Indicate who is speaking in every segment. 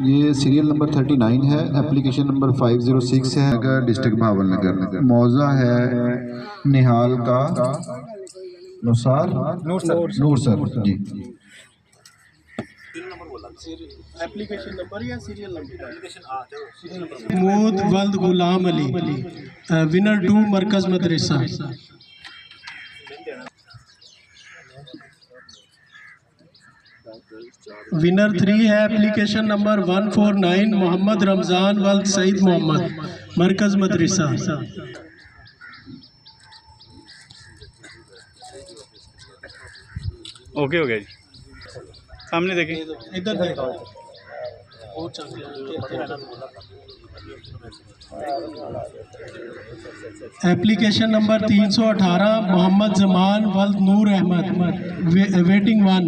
Speaker 1: ये serial number 39 है, application number 506 है, डिस्ट्रिक्ट भावलनगर। मौजा है निहाल का Noor sir ji.
Speaker 2: Application number या सीरियल नंबर?
Speaker 3: मोद वल्द गुलाम अली, विनर 2 मरकज मदरसा। विनर 3 है एप्लीकेशन नंबर 149 मोहम्मद रमज़ान वल्द सईद मोहम्मद, मरकज मदरसा।
Speaker 4: ओके हो गया जी, सामने देखें,
Speaker 3: इधर देखो। एप्लीकेशन नंबर 318 मोहम्मद जमान वल्द Noor Ahmad, waiting 1।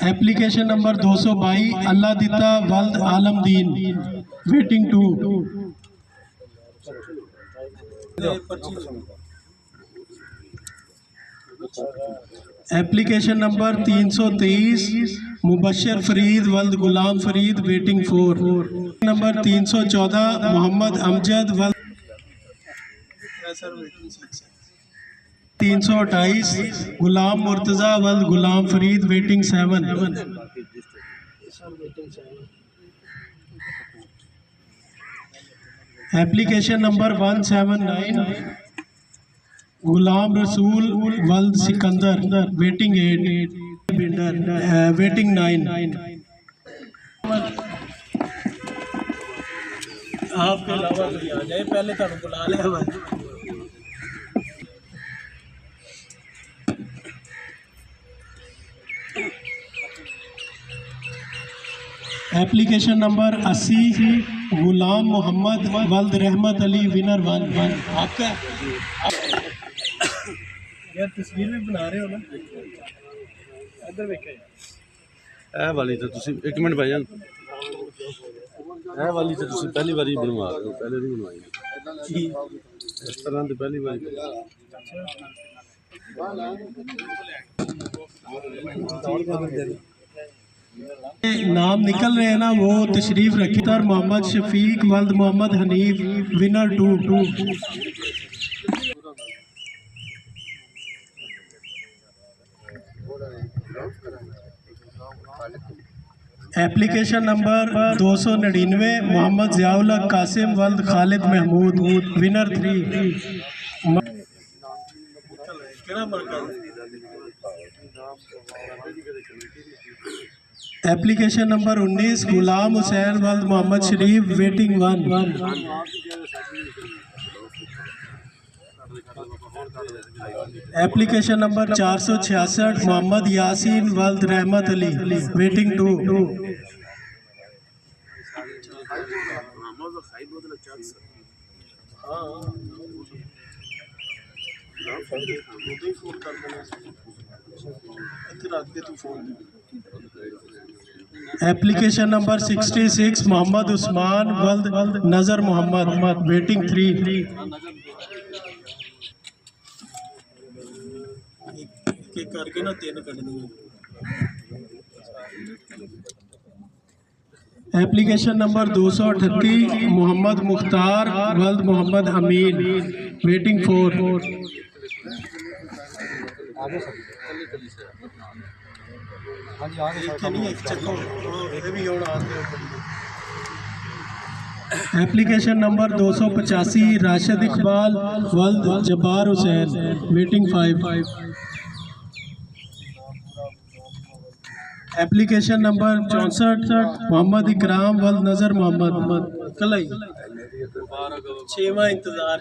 Speaker 3: Application number 222 Allah Ditta वल्द Alamdin, waiting 2। Application number 323 Mubashir Farid वल्द गुलाम फरीद, वेटिंग 4। नंबर 314 मोहम्मद अमजद वल्द 328 गुलाम Murtaza वल्द Ghulam Farid, waiting 7। Application number 179 Ghulam Rasool वल्द Sikandar, waiting 8, waiting 9।
Speaker 2: आपके अलावा कोई आ जाए, पहले तो बुला लिया।
Speaker 3: एप्लीकेशन नंबर 80 गुलाम मोहम्मद वल्द रहमत अली, विनर 1। आपका यार तस्वीर भी बना रहे हो ना, इधर देखें।
Speaker 4: ए वाली तो तुसी एक मिनट भाईजान, ए वाली तो तुसी पहली बारी बनवा रहे हो, पहले नहीं बनवाई इस तरह तो पहली बारी।
Speaker 3: नाम निकल रहे हैं ना, वो तशरीफ रखी था। मोहम्मद शफीक वल्द Mohammad Hanif, winner 2। Application number 299 Mohammad Ziaul Haq Qasim वल्द Khalid Mahmood, winner 3। Application number 19 Ghulam Hussain वल्द Mohammad Sharif, waiting 1। Application number 466 Mohammad Yasin वल्द Rehmat Ali, waiting 2। Application number 66 Mohammad Usman वल्द नजर मोहम्मद, वेटिंग 3। करके ना 3 कर दिए। एप्लीकेशन नंबर 238 मोहम्मद मुख्तार वल्द Mohammad Amin, waiting 4। Application number 285 Rashid Iqbal वल्द Jabbar Hussain, waiting 5। Application number 64 Mohammad Ikram वल्द नजर मोहम्मद, कलाई 6वां इंतजार।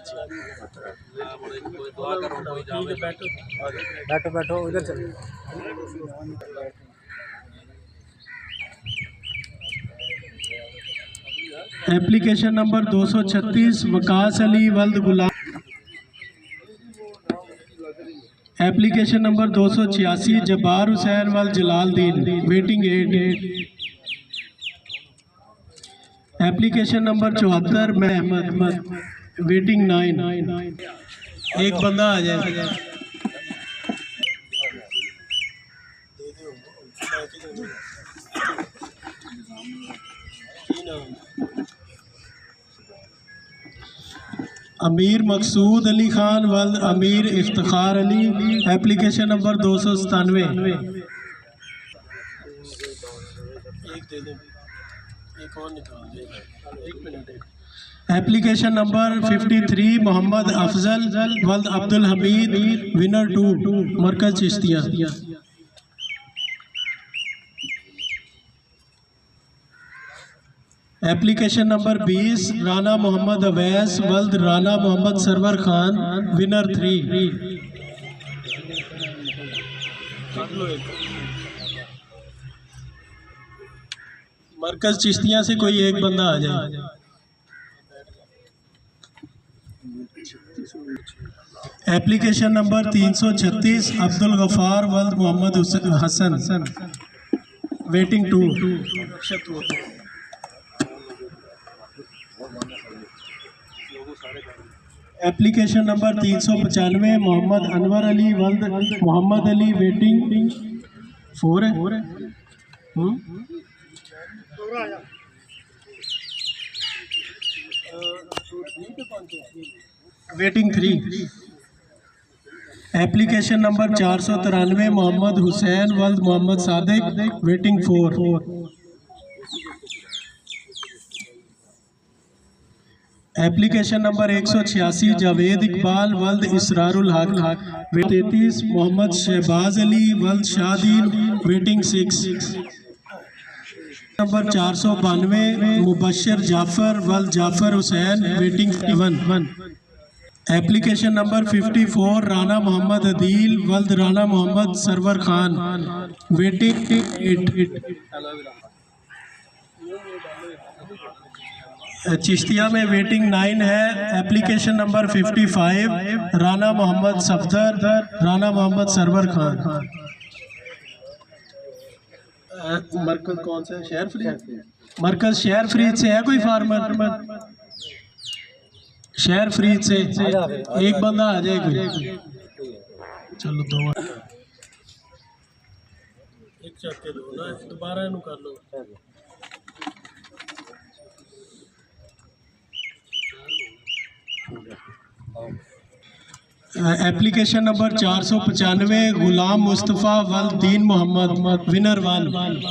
Speaker 2: बैठो बैठो इधर चलो।
Speaker 3: एप्लीकेशन नंबर 236 वकास अली वल्द गुलाम। एप्लीकेशन नंबर 286 जब्बार हुसैन वल्द Jalaldin, waiting 8। Application number 74 Mohammad, waiting 9। एक बंदा आ जाए। अमीर मकसूद अली खान वल्द अमीर इफ्तिखार अली, एप्लीकेशन नंबर 297। एक दे दे, एक और निकाल दे, एक minute. Application number 53 Mohammad Afzal वल्द अब्दुल हमीद, विनर 2, मरकज चिश्तिया। एप्लीकेशन नंबर 20 राना मोहम्मद अवैस वल्द राना मोहम्मद सरवर खान, विनर 3। मरकज चिश्तिया से कोई एक बंदा आ जाए। एप्लीकेशन नंबर 336 अब्दुल गफार वल्द Mohammad Hassan, waiting 2। Application number 395 Mohammad Anwar Ali वल्द मोहम्मद अली, वेटिंग 4 है। Waiting 3। Application number 493 Mohammad Hussain वल्द Mohammad Sadiq, waiting 4। Application number 186 Javed Iqbal वल्द इसरारुल हक, 33 मोहम्मद शहबाज अली वल्द शाहदीन, वेटिंग 6। नंबर 492 मुबशर जाफर वल्द Jafar Hussain, waiting 1। Application number 54 Rana Mohammad Adeel वल्द राना मोहम्मद सरवर खान, वेटिंग 8। चिश्तिया में वेटिंग 9 है। Application number 55 Rana Mohammad Safdar Rana Mohammad Sarwar Khan. मरकज कौन सा है? शहर फ्रीद। मरकज शहर फ्रीद से है कोई फार्मर? शहर फ्रीद से एक बंदा आ जाए कोई। चलो 2 एक चक्के दो ना, दोबारा इनू कर लो। एप्लीकेशन नंबर 495 गुलाम मुस्तफ़ा वल्द दीन मोहम्मद, विनर 1,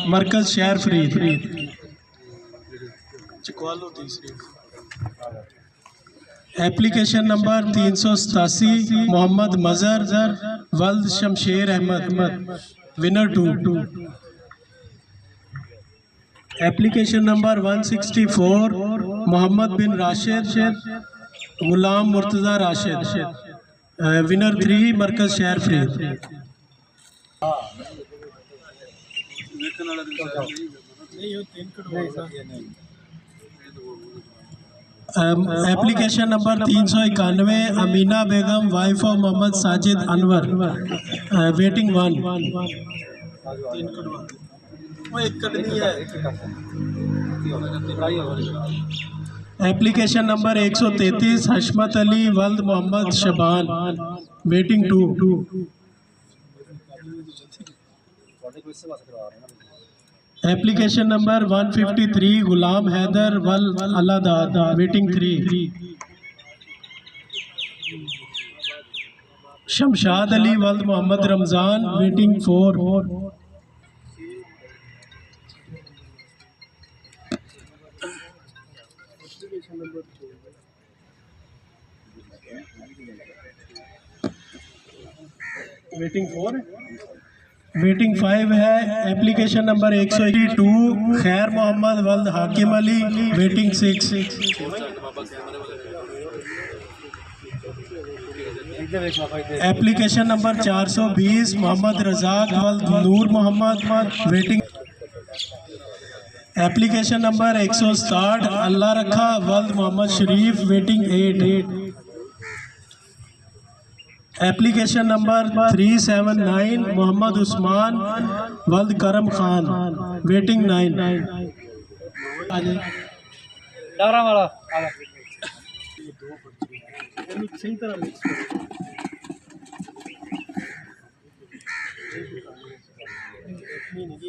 Speaker 3: मरकज शहर फ्रीद। एप्लीकेशन नंबर 387 मोहम्मद मजर वल्द Shamsher Ahmed, winner 2। Application number 164 Mohammad बिन राशिद गुलाम मुर्तज़ा राशिद, विनर 3, मरकज Shehr Farid. Application number 391 Amina Begum wife of Mohammad Sajid Anwar, waiting 1। Application number 133 Hashmat Ali वल्द Mohammad Shaban, waiting 2। Application number 153 Ghulam Haider वल्द अलादाद, वेटिंग 3। शमशाद अली वल्द Mohammad Ramzan, waiting 4। Waiting 4 waiting 5 है। एप्लीकेशन नंबर 182 खैर मोहम्मद वल्द Hakim Ali, waiting 6। Application number 420 Mohammad Razzaq वल्द Noor Mohammad, waiting. Application number 160 Allah Rakha वल्द Mohammad Sharif, waiting 8। Application number 379 Mohammad Usman वल्द करम खान, वेटिंग 9।
Speaker 2: वाला
Speaker 3: सही तरह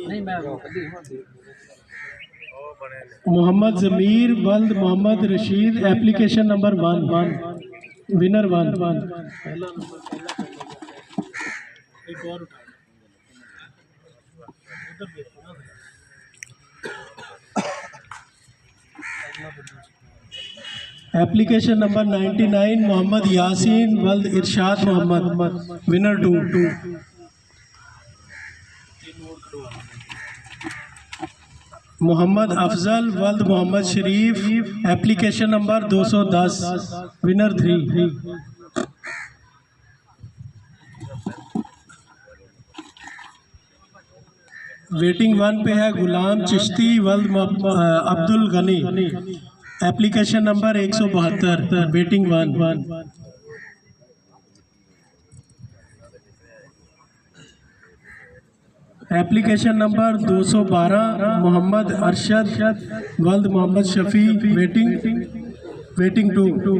Speaker 2: नहीं मैं
Speaker 3: मोहम्मद ज़मीर वल्द Mohammad Rasheed application number 1 winner 1
Speaker 2: पहला नंबर पहला एक और उठा उधर देखो ना
Speaker 3: एप्लीकेशन नंबर 99 मोहम्मद यासीन वल्द इरशाद मोहम्मद विनर 2 मोहम्मद अफजल वल्द Mohammad Sharif application number 210 winner 3 waiting 1 पे है गुलाम चिश्ती वल्द Abdul Ghani application number 172 waiting 1 application number 212 Mohammad Arshad वल्द मोहम्मद शफी वेटिंग 2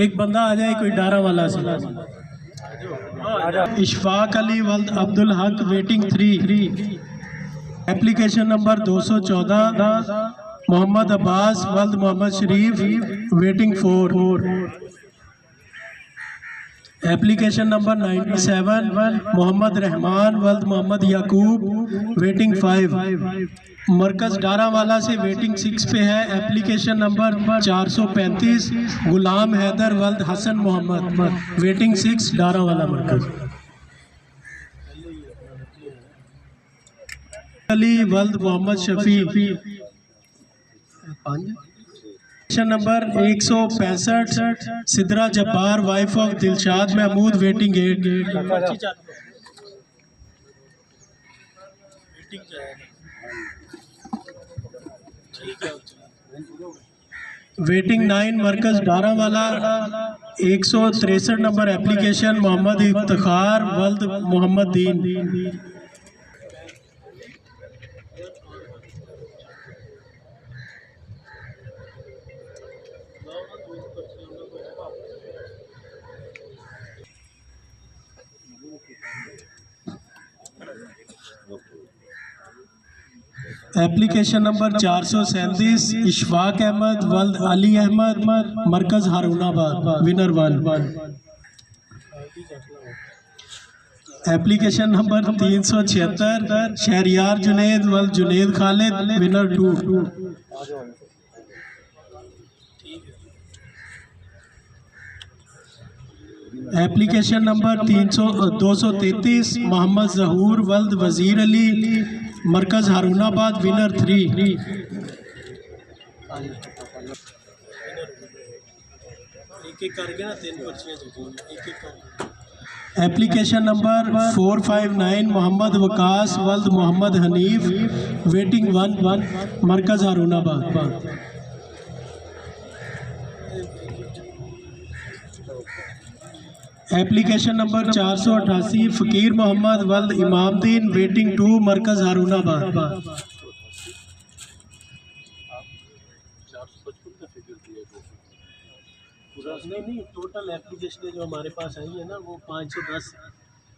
Speaker 3: एक बंदा आ जाए कोई डारा वाला से इशफाक अली वल्द Abdul Haq waiting 3 application number 214 Mohammad Abbas वल्द Mohammad Sharif waiting 4 application number 97 Mohammad Rahman वल्द मोहम्मद याकूब वेटिंग 5 मरकज़ डारावाला से वेटिंग 6 पे है एप्लीकेशन नंबर 435 गुलाम हैदर वल्द हसन मोहम्मद वेटिंग 6 डारावाला मरकज़ अली वल्द Mohammad Shafi number 165 Sidra Jabbar wife of Dilshad Mahmood waiting 8 waiting 9 मरकज डारावाला 163 नंबर एप्लीकेशन मोहम्मद इफ्तिखार वल्द मोहम्मद दीन एप्लीकेशन नंबर 437 इशफाक अहमद वल्द अली अहमद मरकज Harunabad winner 1 application number 376 Shahryar Junaid वल्द Junaid Khalid winner 2 application number 233 Mohammad Zahoor वल्द वजीर अली मरकज हारूनाबाद विनर 3
Speaker 2: एक करके ना 3 पर्चियां एक
Speaker 3: एप्लीकेशन नंबर 459 मोहम्मद वकास वल्द मोहम्मद हनीफ वेटिंग 1 मरकज हारूनाबाद एप्लीकेशन नंबर 488 फ़कीर मोहम्मद वल्द इमामदीन वेटिंग 2 मरकज हारूनाबाद
Speaker 2: नहीं टोटल एप्लीकेशन जो हमारे पास आई है ना वो 510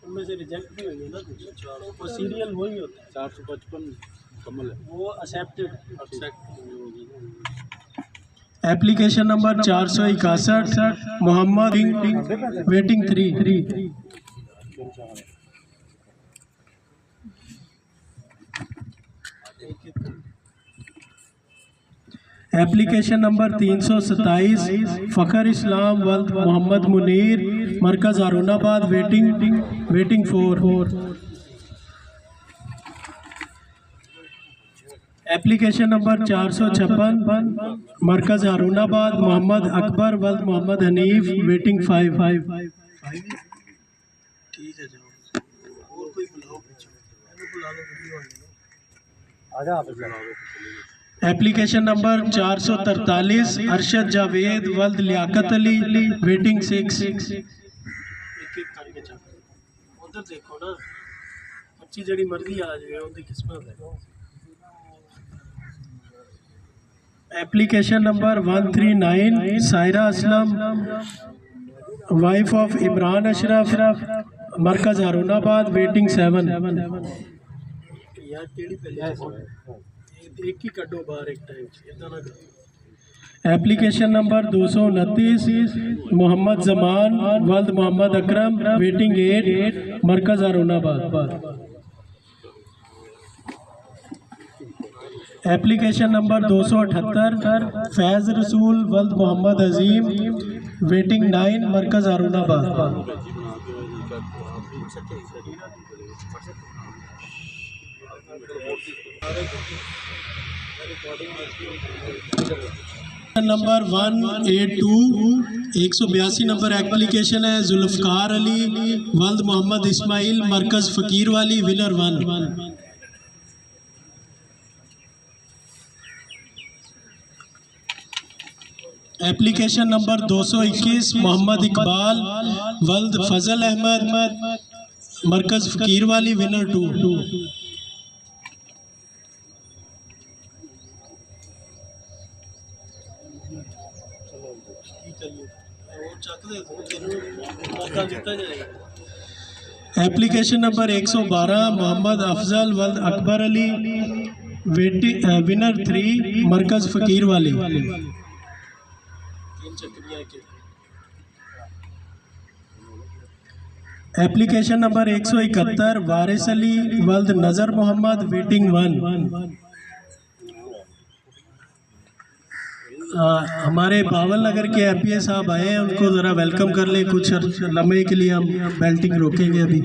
Speaker 2: उनमें से रिजेक्ट भी हुई है ना कुछ वो सीरियल वही होता है 455 कमल है वो accepted
Speaker 3: application number 461 Mohammad waiting 3 application number 327 Fakhar Islam वल्द मोहम्मद मुनीर मरकज़ हारूनाबाद वेटिंग 4 एप्लीकेशन नंबर 456 मरकज़ हारूनाबाद मोहम्मद अकबर वल्द मोहम्मद हनीफ वेटिंग 5
Speaker 2: ठीक है जाओ और कोई बुलाओ बुला लो वीडियो आजा आप
Speaker 3: एप्लीकेशन नंबर 443 अरशद जावेद वल्द लियाकत अली वेटिंग 6
Speaker 2: एक करके चल उधर देखो ना अच्छी जड़ी मर्जी आ जाए उनकी किस्मत है
Speaker 3: application number 139 Saira Aslam wife of Imran Ashraf मरकज़ हारूनाबाद वेटिंग 7
Speaker 2: यार केड़ी पहले एक ही कड्डो बाहर एक टाइम इतना ना करो।
Speaker 3: एप्लीकेशन नंबर 229 मोहम्मद जमान वल्द मोहम्मद अकरम वेटिंग 8 मरकज अरुणाबाद। एप्लीकेशन नंबर 278 फैज़ रसूल वल्द मोहम्मद अजीम वेटिंग 9 मरकज अरुणाबाद। नंबर 182 182 नंबर एप्लीकेशन है जुल्फ़कार अली वल्द मोहम्मद इस्माइल मरकज़ Faqirwali winner 1। Application number 221 Mohammad Iqbal वल्द फजल अहमद मरकज़ Faqirwali winner 2। Application number 112 Mohammad Afzal वल्द अकबर अली विनर 3 मरकज़ फ़कीर वाली। एप्लीकेशन नंबर 171 वारिस अली वल्द नज़र मोहम्मद वेटिंग 1। हमारे बावल नगर के एपीए साहब आए हैं, उनको ज़रा वेलकम कर लें। कुछ लम्हे के लिए हम बेल्टिंग रोकेंगे अभी।